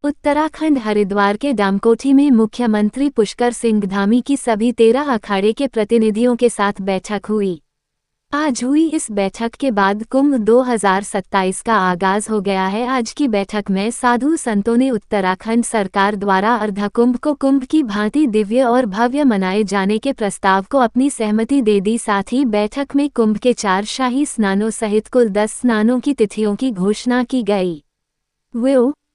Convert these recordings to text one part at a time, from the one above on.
उत्तराखंड हरिद्वार के डामकोठी में मुख्यमंत्री पुष्कर सिंह धामी की सभी 13 अखाड़े के प्रतिनिधियों के साथ बैठक हुई। आज हुई इस बैठक के बाद कुंभ 2027 का आगाज हो गया है। आज की बैठक में साधु संतों ने उत्तराखंड सरकार द्वारा अर्धकुंभ को कुंभ की भांति दिव्य और भव्य मनाए जाने के प्रस्ताव को अपनी सहमति दे दी। साथ ही बैठक में कुंभ के 4 शाही स्नानों सहित कुल 10 स्नानों की तिथियों की घोषणा की गई।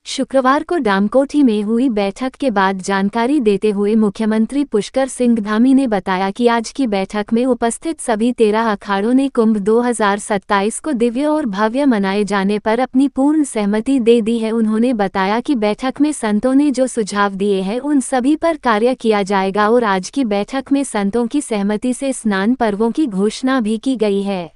शुक्रवार को डामकोठी में हुई बैठक के बाद जानकारी देते हुए मुख्यमंत्री पुष्कर सिंह धामी ने बताया कि आज की बैठक में उपस्थित सभी 13 अखाड़ों ने कुंभ 2027 को दिव्य और भव्य मनाए जाने पर अपनी पूर्ण सहमति दे दी है। उन्होंने बताया कि बैठक में संतों ने जो सुझाव दिए हैं उन सभी पर कार्य किया जाएगा और आज की बैठक में संतों की सहमति से स्नान पर्वों की घोषणा भी की गई है,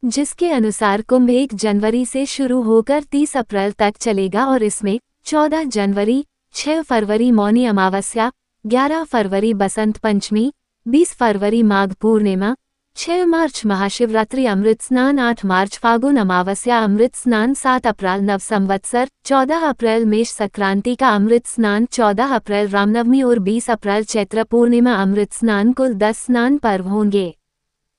जिसके अनुसार कुंभ 1 जनवरी से शुरू होकर 30 अप्रैल तक चलेगा और इसमें 14 जनवरी, 6 फरवरी मौनी अमावस्या, 11 फरवरी बसंत पंचमी, 20 फरवरी माघ पूर्णिमा, 6 मार्च महाशिवरात्रि अमृत स्नान, 8 मार्च फागुन अमावस्या अमृत स्नान, 7 अप्रैल नव संवत्सर, 14 अप्रैल मेष संक्रांति का अमृत स्नान, 14 अप्रैल रामनवमी और 20 अप्रैल चैत्र पूर्णिमा अमृत स्नान। कुल 10 स्नान पर्व होंगे।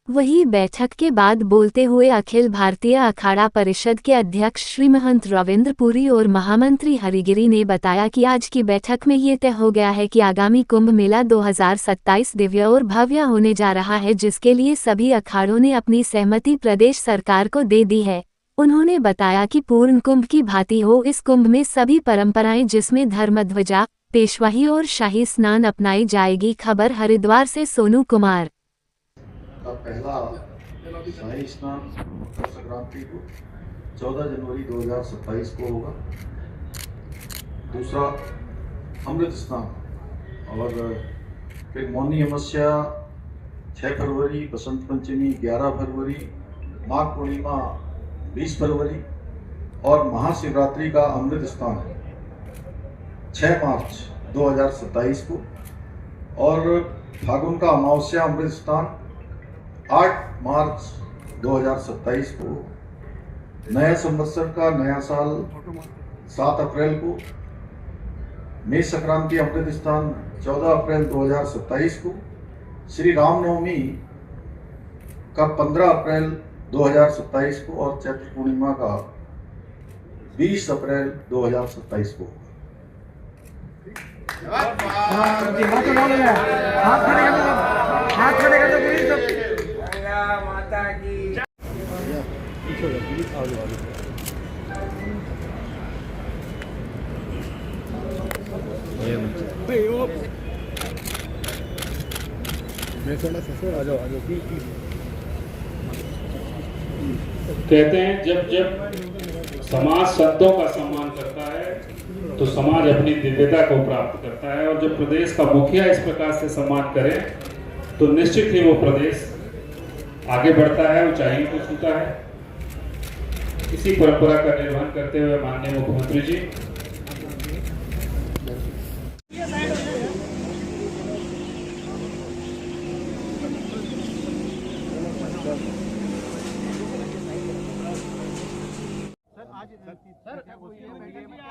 वहीं बैठक के बाद बोलते हुए अखिल भारतीय अखाड़ा परिषद के अध्यक्ष श्री महंत रविंद्र पुरी और महामंत्री हरिगिरी ने बताया कि आज की बैठक में ये तय हो गया है कि आगामी कुंभ मेला 2027 दिव्य और भव्य होने जा रहा है, जिसके लिए सभी अखाड़ों ने अपनी सहमति प्रदेश सरकार को दे दी है। उन्होंने बताया कि पूर्ण कुंभ की भांति हो इस कुंभ में सभी परंपराएं, जिसमें धर्मध्वजा, पेशवाही और शाही स्नान अपनाई जाएगी। खबर हरिद्वार से सोनू कुमार। का पहला शाही स्नान मकर संक्रांति को 14 जनवरी 2027 को होगा। दूसरा अमृत स्नान और फिर मौनी अमावस्या 6 फरवरी, बसंत पंचमी 11 फरवरी, माघ पूर्णिमा 20 फरवरी और महाशिवरात्रि का अमृत स्नान 6 मार्च 2027 को और फागुन का अमावस्या अमृत स्नान 8 मार्च 2027 को, नया संवत्सर का नया साल 7 अप्रैल को, मेष संक्रांति अमृत स्नान 14 अप्रैल 2027 को, श्री रामनवमी का 15 अप्रैल 2027 को और चैत्र पूर्णिमा का 20 अप्रैल 2027 को। माता की कहते हैं जब जब समाज संतों का सम्मान करता है तो समाज अपनी दिव्यता को प्राप्त करता है, और जब प्रदेश का मुखिया इस प्रकार से सम्मान करे तो निश्चित ही वो प्रदेश आगे बढ़ता है, ऊंचाइयों को छूता है। इसी परंपरा का निर्वहन करते हुए माननीय मुख्यमंत्री जी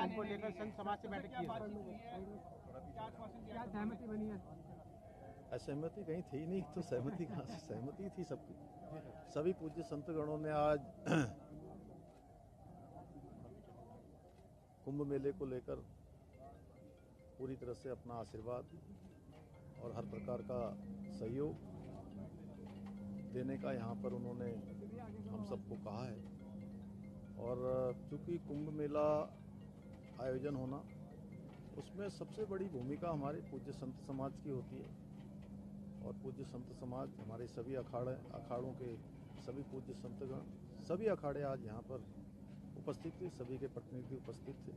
को लेकर संत समाज से बैठक की सहमति बनी है? असहमति कहीं थी नहीं, तो सहमति कहाँ से? सहमति थी सबकी। सभी पूज्य संतगणों ने आज कुंभ मेले को लेकर पूरी तरह से अपना आशीर्वाद और हर प्रकार का सहयोग देने का यहाँ पर उन्होंने हम सबको कहा है। और चूँकि कुंभ मेला आयोजन होना, उसमें सबसे बड़ी भूमिका हमारे पूज्य संत समाज की होती है। और पूज्य संत समाज हमारे सभी अखाड़ों के सभी पूज्य संतगण, सभी अखाड़े आज यहाँ पर उपस्थित थे, सभी के प्रतिनिधि उपस्थित थे।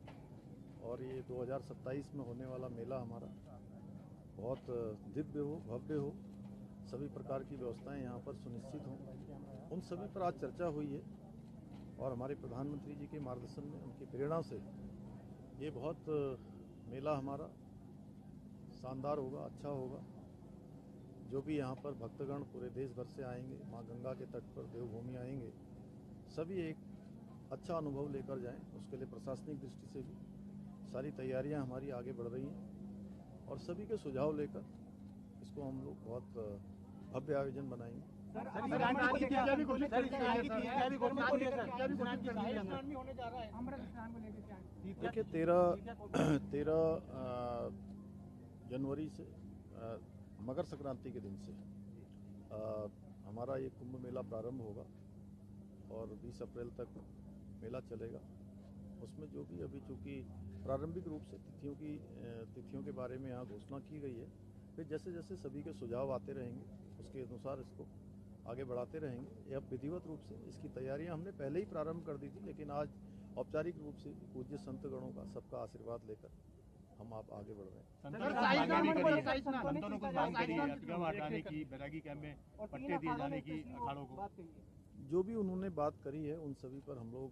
और ये 2027 में होने वाला मेला हमारा बहुत दिव्य हो, भव्य हो, सभी प्रकार की व्यवस्थाएं यहाँ पर सुनिश्चित हों, उन सभी पर आज चर्चा हुई है। और हमारे प्रधानमंत्री जी के मार्गदर्शन में, उनकी प्रेरणा से ये बहुत मेला हमारा शानदार होगा, अच्छा होगा। जो भी यहाँ पर भक्तगण पूरे देश भर से आएंगे, माँ गंगा के तट पर देवभूमि आएंगे, सभी एक अच्छा अनुभव लेकर जाएं, उसके लिए प्रशासनिक दृष्टि से भी सारी तैयारियां हमारी आगे बढ़ रही हैं और सभी के सुझाव लेकर इसको हम लोग बहुत भव्य आयोजन बनाएंगे। देखिए 13 जनवरी से मकर संक्रांति के दिन से हमारा ये कुंभ मेला प्रारंभ होगा और 20 अप्रैल तक मेला चलेगा। उसमें जो भी अभी चूँकि प्रारंभिक रूप से तिथियों के बारे में यहाँ घोषणा की गई है, फिर जैसे जैसे सभी के सुझाव आते रहेंगे उसके अनुसार इसको आगे बढ़ाते रहेंगे। अब विधिवत रूप से इसकी तैयारियां हमने पहले ही प्रारंभ कर दी थी, लेकिन आज औपचारिक रूप से पूज्य संतगणों का सबका आशीर्वाद लेकर हम आप आगे बढ़ रहे हैं। जो भी उन्होंने बात करी है उन सभी पर हम लोग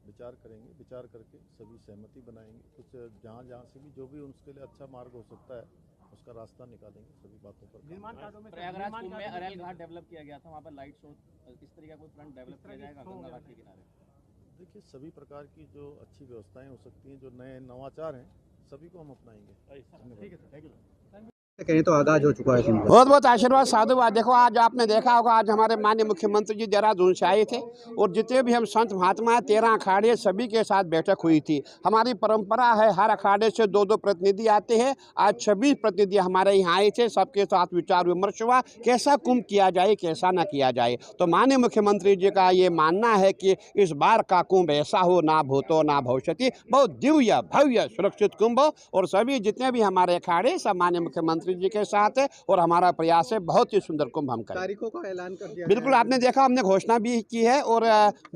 विचार करेंगे, विचार करके सभी सहमति बनाएंगे। कुछ जहाँ से भी जो भी उसके लिए अच्छा मार्ग हो सकता है उसका रास्ता निकालेंगे। सभी बातों पर प्रयागराज कुंभ में अरेल घाट डेवलप किया गया था, वहाँ पर लाइट शो इस तरह का कोई फ्रंट डेवलप किया जाएगा गंगा घाट के किनारे? देखिए सभी प्रकार की जो अच्छी व्यवस्थाएं हो सकती हैं, जो नए नवाचार हैं, सभी को हम अपनाएंगे। ठीक है सर, थैंक यू। कहीं तो आगाज हो चुका है। बहुत बहुत आशीर्वाद साधुवाद। देखो आज आपने देखा होगा, आज हमारे माननीय मुख्यमंत्री जी देहरादून से आए थे और जितने भी हम संत महात्मा हैं 13 अखाड़े सभी के साथ बैठक हुई थी। हमारी परंपरा है हर अखाड़े से 2-2 प्रतिनिधि आते हैं। आज 26 प्रतिनिधि हमारे यहाँ आए थे, सबके साथ विचार विमर्श हुआ कैसा कुंभ किया जाए कैसा ना किया जाए। तो माननीय मुख्यमंत्री जी का ये मानना है कि इस बार का कुंभ ऐसा हो, ना भूतो ना भविष्यति, बहुत दिव्य भव्य सुरक्षित कुंभ हो और सभी जितने भी हमारे अखाड़े सब माननीय मुख्यमंत्री जी के साथ है और हमारा प्रयास है बहुत ही सुंदर कुंभ हम करें। तारीखों का ऐलान कर दिया। बिल्कुल, आपने देखा हमने घोषणा भी की है और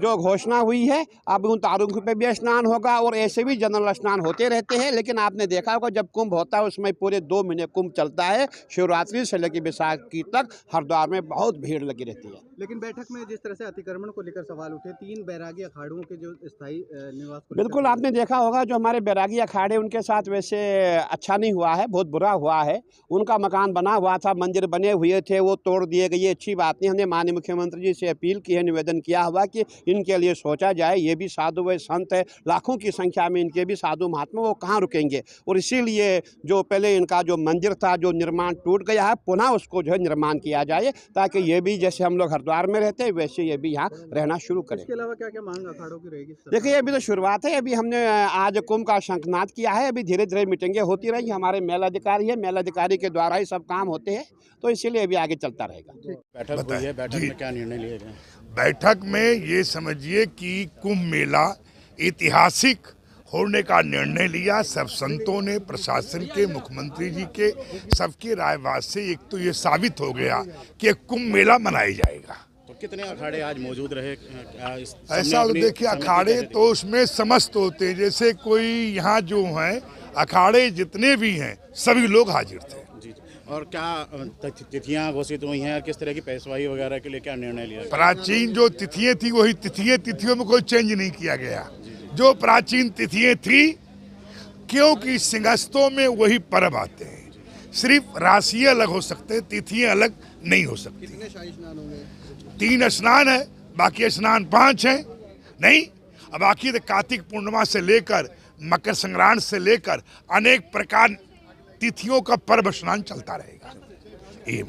जो घोषणा हुई है अब उन तारीखों पे भी स्नान होगा और ऐसे भी जनरल स्नान होते रहते हैं। लेकिन आपने देखा होगा जब कुंभ होता है उसमें पूरे 2 महीने कुंभ चलता है, शिवरात्रि से लेकर बैसाखी तक हरिद्वार में बहुत भीड़ लगी रहती है। लेकिन बैठक में जिस तरह से अतिक्रमण को लेकर सवाल उठे, 3 बैरागी अखाड़ों के जो स्थायी निवास को, बिल्कुल आपने देखा होगा जो हमारे बैरागी अखाड़े उनके साथ वैसे अच्छा नहीं हुआ है, बहुत बुरा हुआ है। उनका मकान बना हुआ था, मंदिर बने हुए थे, वो तोड़ दिए गए, अच्छी बात नहीं। हमने माननीय मुख्यमंत्री जी से अपील की है, निवेदन किया हुआ कि इनके लिए सोचा जाए। ये भी साधु व संत है, लाखों की संख्या में इनके भी साधु महात्मा, वो कहाँ रुकेंगे। और इसीलिए जो पहले इनका जो मंदिर था जो निर्माण टूट गया है, पुनः उसको जो है निर्माण किया जाए ताकि ये भी जैसे हम लोग हरिद्वार में रहते हैं वैसे ये भी यहाँ रहना शुरू करें। इसके अलावा क्या क्या मांग अखाड़ों की रहेगी? देखिए अभी तो शुरुआत है, अभी हमने आज कुंभ का शंखनाद किया है, अभी धीरे धीरे मीटिंगें होती रहेंगी। हमारे मेलाधिकारी है, मेलाधिकारी के द्वारा ही सब काम होते हैं, तो इसीलिए अभी आगे चलता रहेगा। बैठक हुई है, बैठक में क्या निर्णय लिए गए? बैठक में ये समझिए कि कुंभ मेला ऐतिहासिक होने का निर्णय लिया। सब संतों ने, प्रशासन के, मुख्यमंत्री जी के, सबके रायवाद से एक तो ये साबित हो गया कि कुंभ मेला मनाया जाएगा। तो कितने अखाड़े आज मौजूद रहे? ऐसा देखिए अखाड़े तो उसमें समस्त होते हैं, जैसे कोई यहाँ जो हैं अखाड़े जितने भी हैं सभी लोग हाजिर थे। और क्या तिथियां घोषित हुई हैं, किस तरह की पेशवाई वगैरह के लिए क्या निर्णय लिया? प्राचीन जो तिथियां थी वही तिथियों में कोई चेंज नहीं किया गया। जो प्राचीन तिथियां थी, क्योंकि सिंहस्थों में वही पर्व आते हैं, सिर्फ राशि अलग हो सकते हैं, तिथियां अलग नहीं हो सकती। कितने शाही स्नान होंगे? 3 स्नान है, बाकी स्नान 5 हैं। नहीं, अब बाकी कार्तिक पूर्णिमा से लेकर मकर संक्रांति से लेकर अनेक प्रकार तिथियों का पर्व स्नान चलता रहेगा। ये